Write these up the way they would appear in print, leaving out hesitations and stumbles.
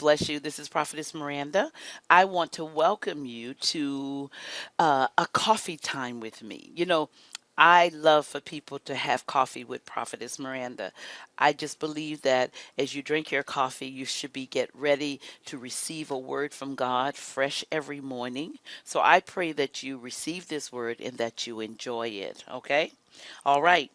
bless you. This is Prophetess Miranda. I want to welcome you to a coffee time with me. I love for people to have coffee with Prophetess Miranda. I just believe that as you drink your coffee, you should be get ready to receive a word from God fresh every morning. So I pray that you receive this word and that you enjoy it. Okay? All right.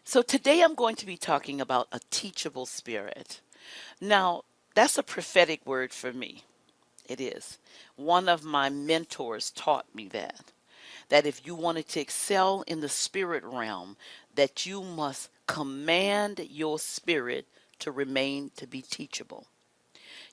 So today I'm going to be talking about a teachable spirit. Now, that's a prophetic word for me. It is. One of my mentors taught me that if you wanted to excel in the spirit realm, that you must command your spirit to remain to be teachable.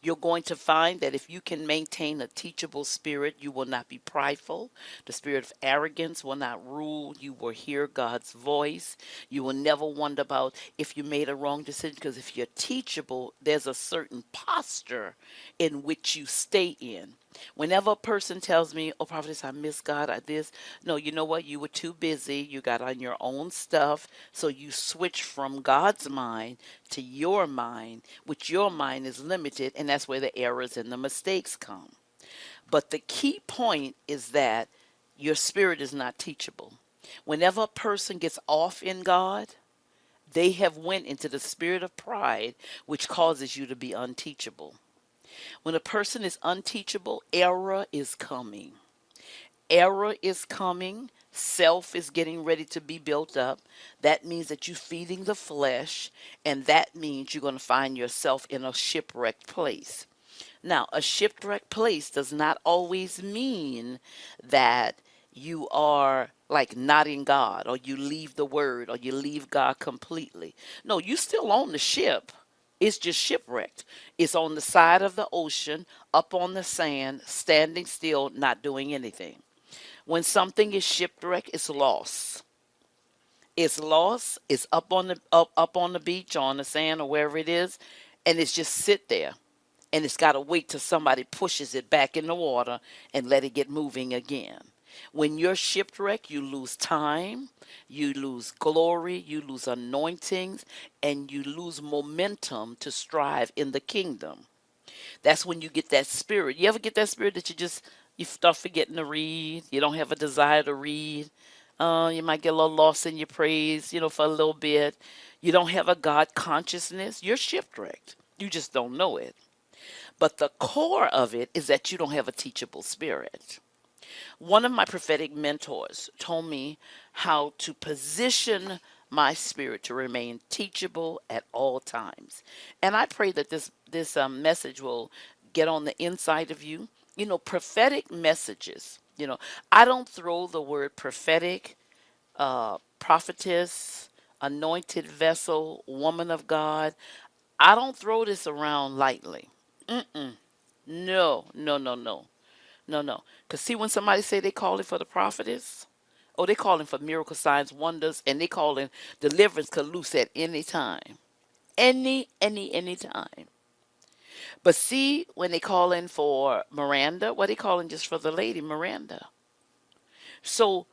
You're going to find that if you can maintain a teachable spirit, you will not be prideful. The spirit of arrogance will not rule. You will hear God's voice. You will never wonder about if you made a wrong decision, because if you're teachable, there's a certain posture in which you stay in. Whenever a person tells me, "Oh, prophetess, I miss God," I this, no, you know what? You were too busy. You got on your own stuff. So you switch from God's mind to your mind, which your mind is limited, and that's where the errors and the mistakes come. But the key point is that your spirit is not teachable. Whenever a person gets off in God, they have went into the spirit of pride, which causes you to be unteachable. When a person is unteachable, error is coming. Error is coming. Self is getting ready to be built up. That means that you're feeding the flesh, and that means you're going to find yourself in a shipwrecked place. Now, a shipwrecked place does not always mean that you are like not in God, or you leave the word, or you leave God completely. No, you still on the ship. It's just shipwrecked. It's on the side of the ocean, up on the sand, standing still, not doing anything. When something is shipwrecked, it's lost. It's lost. It's up on the beach, or on the sand, or wherever it is, and it's just sit there. And it's got to wait till somebody pushes it back in the water and let it get moving again. When you're shipwrecked, you lose time, you lose glory, you lose anointings, and you lose momentum to strive in the kingdom. That's when you get that spirit. You ever get that spirit that you start forgetting to read? You don't have a desire to read. You might get a little lost in your praise, for a little bit. You don't have a God consciousness. You're shipwrecked. You just don't know it. But the core of it is that you don't have a teachable spirit. One of my prophetic mentors told me how to position my spirit to remain teachable at all times. And I pray that this message will get on the inside of you. Prophetic messages. I don't throw the word prophetic, prophetess, anointed vessel, woman of God. I don't throw this around lightly. Mm-mm. No, no, no, no. No, no. Because see, when somebody say they calling for the prophetess, oh, they calling for miracle signs, wonders, and they calling deliverance could loose at any time. Any time. But see, when they calling for Miranda, what they calling just for the lady, Miranda. So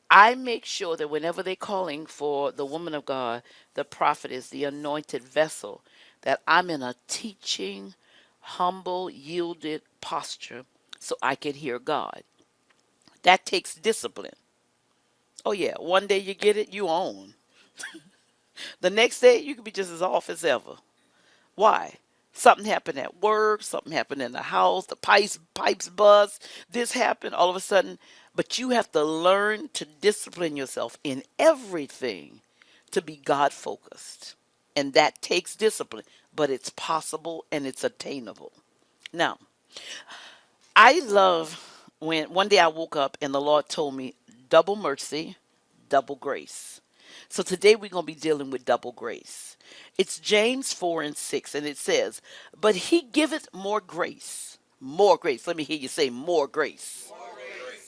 I make sure that whenever they're calling for the woman of God, the prophetess, the anointed vessel, that I'm in a teaching, humble, yielded posture so I can hear God. That takes discipline. Oh, yeah. One day you get it, you own. The next day, you can be just as off as ever. Why? Something happened at work, something happened in the house, the pipes bust, this happened all of a sudden. But you have to learn to discipline yourself in everything to be God focused. And that takes discipline, but it's possible and it's attainable. Now, I love when one day I woke up and the Lord told me double mercy, double grace. So today we're going to be dealing with double grace. It's James 4 and 6, and it says, "But he giveth more grace." More grace. Let me hear you say more grace.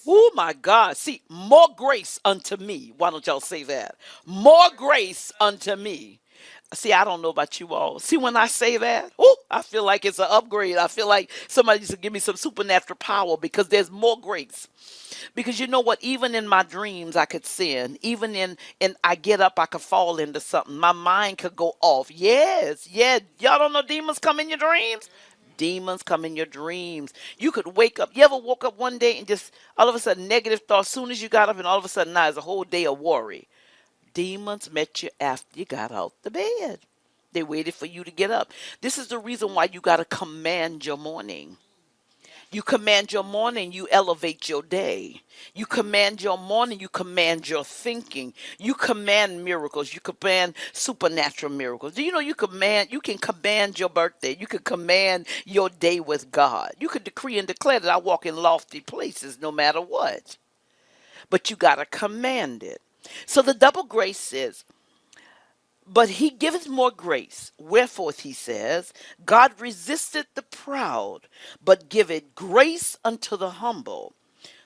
Oh my God. See, more grace unto me. Why don't y'all say that? More grace unto me. See, I don't know about you all. See, when I say that, oh, I feel like it's an upgrade. I feel like somebody needs to give me some supernatural power because there's more grace. Because you know what? Even in my dreams, I could sin. Even in I get up, I could fall into something. My mind could go off. Yes, yeah. Y'all don't know demons come in your dreams? Demons come in your dreams. You could wake up. You ever woke up one day and just all of a sudden negative thoughts? Soon as you got up, and all of a sudden now it's a whole day of worry. Demons met you after you got out the bed. They waited for you to get up. This is the reason why you got to command your morning. You command your morning, you elevate your day. You command your morning, you command your thinking. You command miracles. You command supernatural miracles. Do you know you can command your birthday. You can command your day with God. You can decree and declare that I walk in lofty places no matter what. But you got to command it. So the double grace says, but he giveth more grace. Wherefore he says, God resisteth the proud, but giveth grace unto the humble.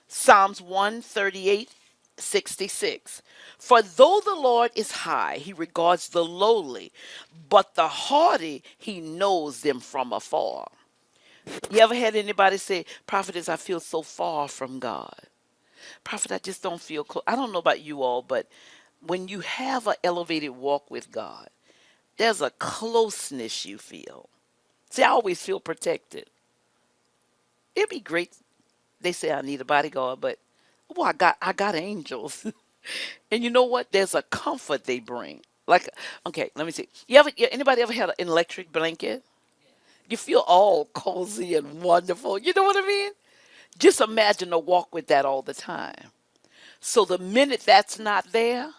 Psalms 138:66. For though the Lord is high, he regards the lowly, but the haughty he knows them from afar. You ever had anybody say, Prophetess, I feel so far from God? Prophet, I just don't feel close. I don't know about you all, but when you have an elevated walk with God, there's a closeness you feel. See, I always feel protected. It'd be great. They say I need a bodyguard, but well, I got angels. And you know what? There's a comfort they bring. Like, okay, let me see. Anybody ever had an electric blanket? You feel all cozy and wonderful. You know what I mean? Just imagine a walk with that all the time. So the minute that's not there,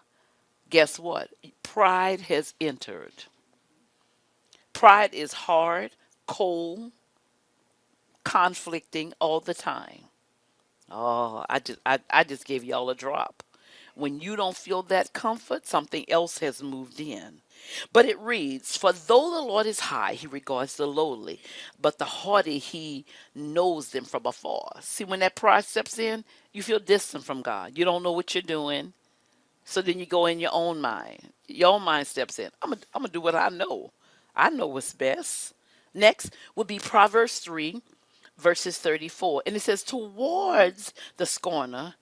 guess what? Pride has entered. Pride is hard, cold, conflicting all the time. Oh, I just gave y'all a drop. When you don't feel that comfort, something else has moved in. But it reads, for though the Lord is high, he regards the lowly, but the haughty he knows them from afar. See, when that pride steps in, you feel distant from God. You don't know what you're doing. So then you go in your own mind. Your own mind steps in. I'm gonna do what I know. I know what's best. Next would be Proverbs 3, verses 34. And it says, towards the scorner,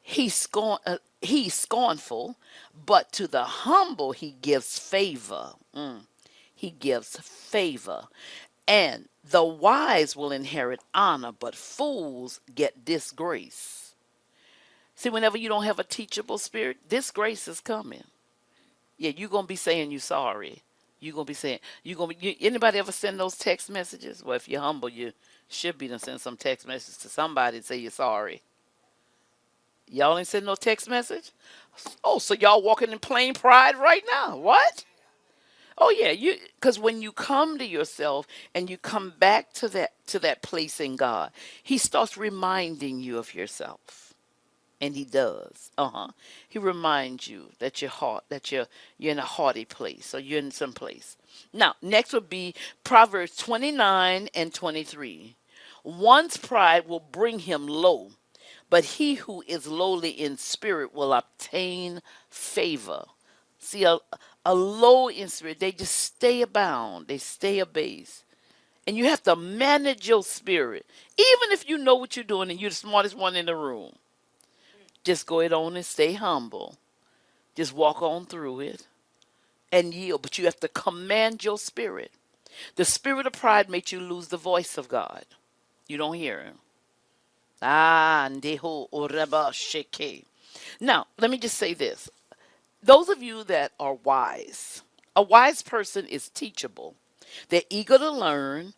he's scornful, but to the humble he gives favor. He gives favor. And the wise will inherit honor, but fools get disgrace. See, whenever you don't have a teachable spirit, disgrace is coming. Yeah, you're gonna be saying you sorry. You're gonna be saying anybody ever send those text messages? Well, if you're humble, you should be to send some text message to somebody and say you're sorry. Y'all ain't send no text message? Oh, so y'all walking in plain pride right now. What? Oh yeah, because when you come to yourself and you come back to that place in God, he starts reminding you of yourself. And he does. He reminds you that you're in a haughty place, or you're in some place. Now, next would be Proverbs 29 and 23. One's pride will bring him low, but he who is lowly in spirit will obtain favor. See, a low in spirit, they just stay abound, they stay abased. And you have to manage your spirit. Even if you know what you're doing and you're the smartest one in the room, just go it on and stay humble. Just walk on through it and yield. But you have to command your spirit. The spirit of pride makes you lose the voice of God. You don't hear him. Ndeho oreba sheke. Now, let me just say this. Those of you that are wise, a wise person is teachable. They're eager to learn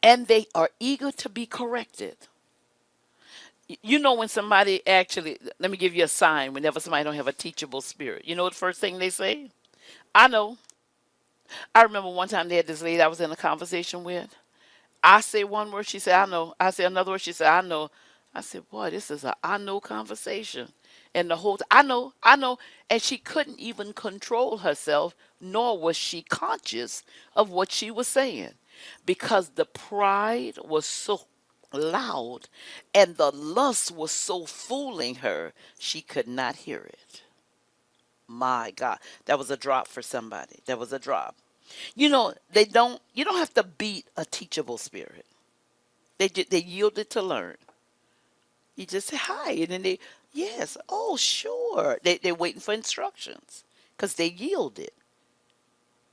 and they are eager to be corrected. You know when somebody actually, let me give you a sign whenever somebody don't have a teachable spirit. You know the first thing they say? I know. I remember one time they had this lady I was in a conversation with. I say one word, she said, I know. I say another word, she said, I know. I said, boy, this is a I know conversation. And the whole I know. And she couldn't even control herself, nor was she conscious of what she was saying. Because the pride was so loud and the lust was so fooling her, she could not hear it. My God, that was a drop for somebody. That was a drop. You don't have to beat a teachable spirit. They yielded to learn. You just say hi, and then yes, oh sure. They're waiting for instructions because they yielded.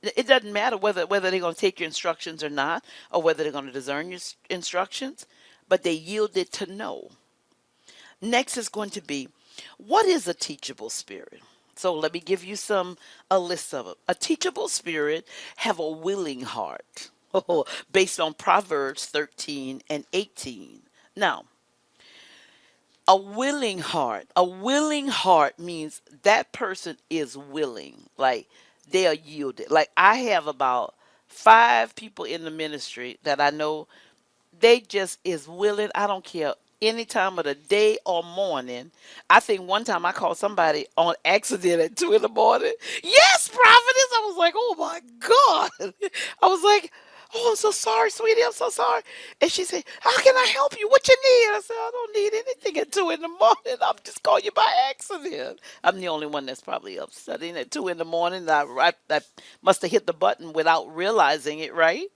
It doesn't matter whether they're going to take your instructions or not, or whether they're going to discern your instructions, but they yielded to know. Next is going to be, what is a teachable spirit? So let me give you a list of them. A teachable spirit have a willing heart, based on Proverbs 13 and 18. Now, a willing heart means that person is willing, like they are yielded. Like I have about 5 people in the ministry that I know, they just is willing. I don't care any time of the day or morning. I think one time I called somebody on accident at 2 in the morning. Yes, prophetess. I was like, oh my God. I was like, oh, I'm so sorry, sweetie. I'm so sorry. And she said, how can I help you? What you need? I said, I don't need anything at 2 in the morning. I'm just calling you by accident. I'm the only one that's probably up studying at 2 in the morning. I must have hit the button without realizing it, right?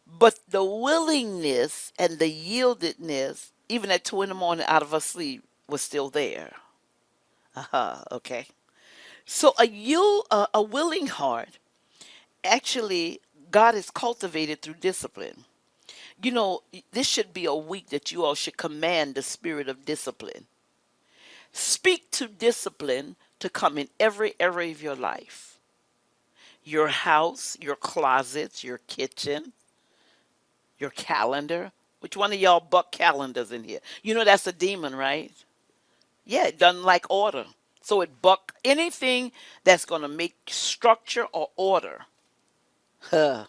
But the willingness and the yieldedness, even at 2 in the morning out of her sleep, was still there. Okay. So a willing heart, actually, God is cultivated through discipline. You know, this should be a week that you all should command the spirit of discipline. Speak to discipline to come in every area of your life, your house, your closets, your kitchen, your calendar. Which one of y'all buck calendars in here? You know that's a demon, right? Yeah, it doesn't like order. So it buck anything that's going to make structure or order. Huh.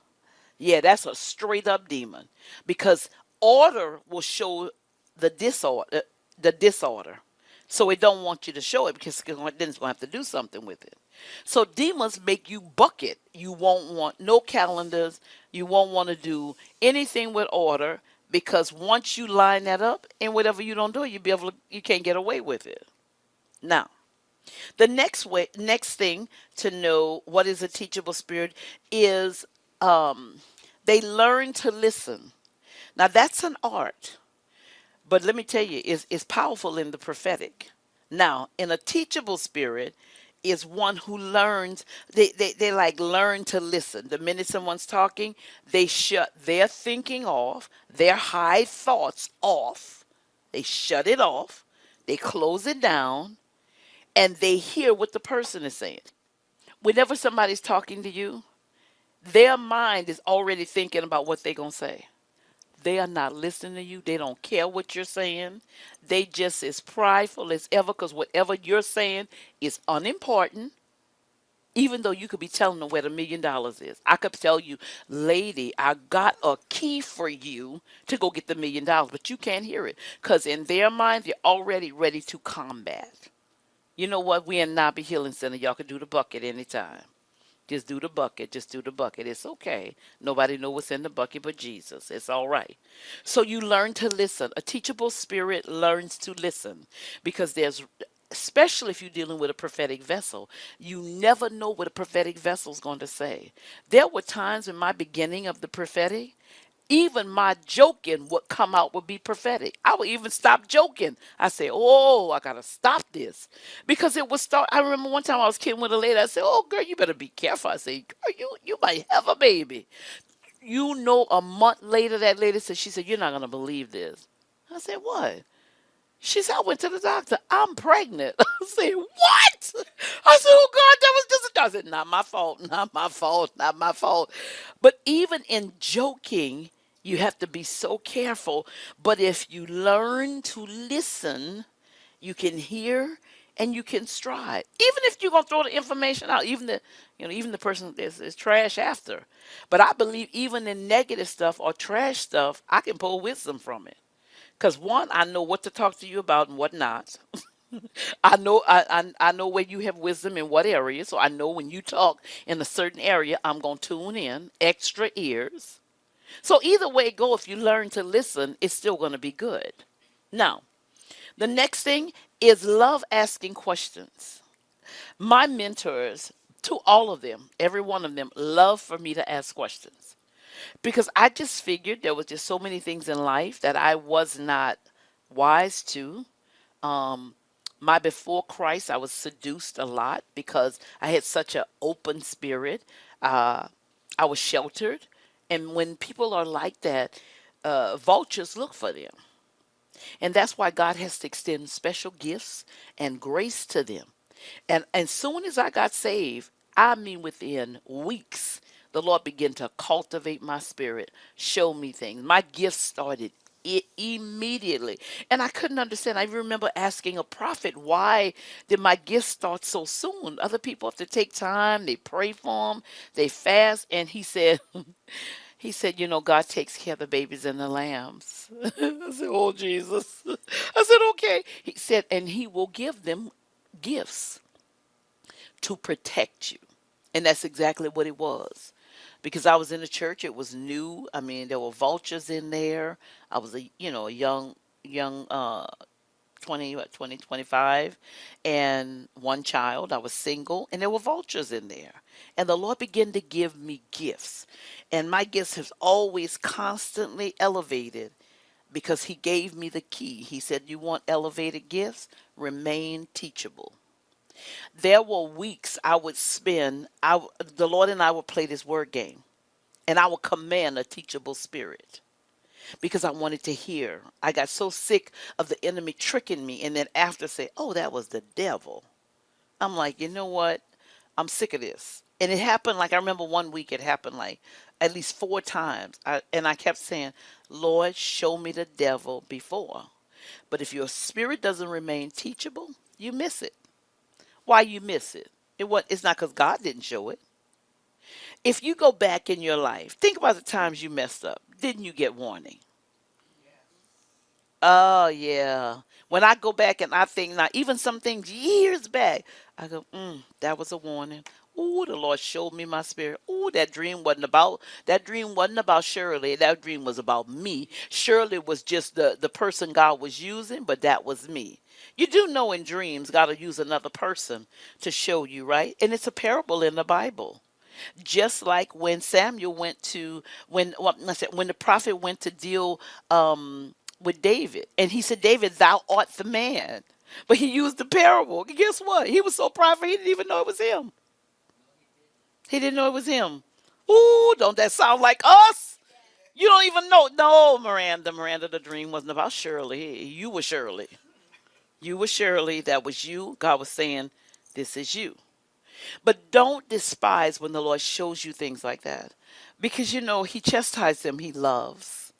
Yeah, that's a straight up demon. Because order will show the disorder, the disorder. So it don't want you to show it because then it's going to have to do something with it. So demons make you bucket. You won't want no calendars. You won't want to do anything with order, because once you line that up and whatever you don't do, you can't get away with it. Now, the next thing to know what is a teachable spirit is, um, they learn to listen. Now that's an art, but let me tell you, it's powerful in the prophetic. Now, in a teachable spirit is one who learns, they like learn to listen. The minute someone's talking, they shut their thinking off, their high thoughts off. They shut it off, they close it down, and they hear what the person is saying. Whenever somebody's talking to you, their mind is already thinking about what they're going to say. They are not listening to you. They don't care what you're saying. They just as prideful as ever, because whatever you're saying is unimportant, even though you could be telling them where the $1 million is. I could tell you, lady, I got a key for you to go get the $1 million, but you can't hear it because in their mind, they're already ready to combat. You know what? We in Nabi Healing Center. Y'all can do the bucket anytime. Just do the bucket. Just do the bucket. It's okay. Nobody know what's in the bucket but Jesus. It's all right. So you learn to listen. A teachable spirit learns to listen, because especially if you're dealing with a prophetic vessel, you never know what a prophetic vessel is going to say. There were times in my beginning of the prophetic, even my joking would come out would be prophetic. I would even stop joking. I say, "Oh, I gotta stop this," because it would start. I remember one time I was kidding with a lady. I said, "Oh, girl, you better be careful." I say, "Girl, you might have a baby." You know, a month later, that lady said, she said, "You're not gonna believe this." I said, "What?" She said, "I went to the doctor. I'm pregnant." I said, "What?" I said, "Oh God, that was just." I said, "Not my fault. Not my fault. Not my fault." But even in joking, you have to be so careful. But if you learn to listen, you can hear and you can stride. Even if you're gonna throw the information out, even the person is trash after. But I believe even in negative stuff or trash stuff, I can pull wisdom from it. Because one, I know what to talk to you about and what not. I know where you have wisdom in what area. So I know when you talk in a certain area, I'm gonna tune in, extra ears. So either way it go, if you learn to listen, it's still gonna be good. Now, the next thing is love asking questions. My mentors, to all of them, every one of them, love for me to ask questions. Because I just figured there was just so many things in life that I was not wise to. Um, my before Christ, I was seduced a lot because I had such an open spirit. Uh, I was sheltered. And when people are like that, vultures look for them. And that's why God has to extend special gifts and grace to them. And as soon as I got saved, I mean within weeks, the Lord began to cultivate my spirit, show me things. My gifts started immediately. And I couldn't understand. I remember asking a prophet, why did my gifts start so soon? Other people have to take time, they pray for them, they fast. And he said, he said, God takes care of the babies and the lambs. I said, oh, Jesus. I said, okay. He said, and he will give them gifts to protect you. And that's exactly what it was. Because I was in the church, it was new. I mean, there were vultures in there. I was a young 20, 25, and one child. I was single, and there were vultures in there. And the Lord began to give me gifts. And my gifts have always constantly elevated because he gave me the key. He said, you want elevated gifts? Remain teachable. There were weeks I would spend, the Lord and I would play this word game, and I would command a teachable spirit because I wanted to hear. I got so sick of the enemy tricking me, and then after say, oh, that was the devil. I'm like, you know what? I'm sick of this. And it happened, like I remember one week it happened like at least 4 times. And I kept saying, Lord, show me the devil before. But if your spirit doesn't remain teachable, you miss it. Why you miss it? It's not because God didn't show it. If you go back in your life, think about the times you messed up. Didn't you get warning? Oh, yeah. When I go back and I think now, even some things years back, I go, that was a warning. Ooh, the Lord showed me my spirit. Ooh, that dream wasn't about Shirley. That dream was about me. Shirley was just the person God was using, but that was me. You do know in dreams, God will use another person to show you, right? And it's a parable in the Bible. Just like when Samuel went to when the prophet went to deal with David, and he said, David, thou art the man. But he used the parable. Guess what? He was so prideful he didn't even know it was him. He didn't know it was him. Ooh, don't that sound like us? You don't even know. No, Miranda, the dream wasn't about Shirley. You were Shirley. You were Shirley. That was you. God was saying, this is you. But don't despise when the Lord shows you things like that. Because he chastises them he loves.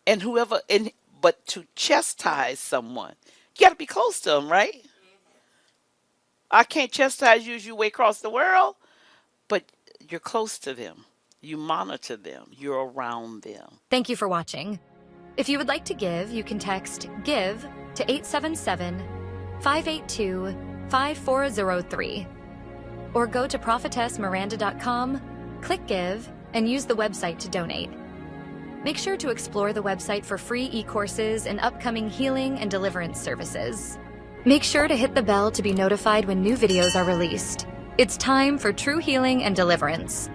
And but to chastise someone, you gotta be close to them, right? I can't chastise you as you way across the world, but you're close to them. You monitor them. You're around them. Thank you for watching. If you would like to give, you can text GIVE to 877-582-5403. Or go to prophetessmiranda.com, click Give, and use the website to donate. Make sure to explore the website for free e-courses and upcoming healing and deliverance services. Make sure to hit the bell to be notified when new videos are released. It's time for true healing and deliverance.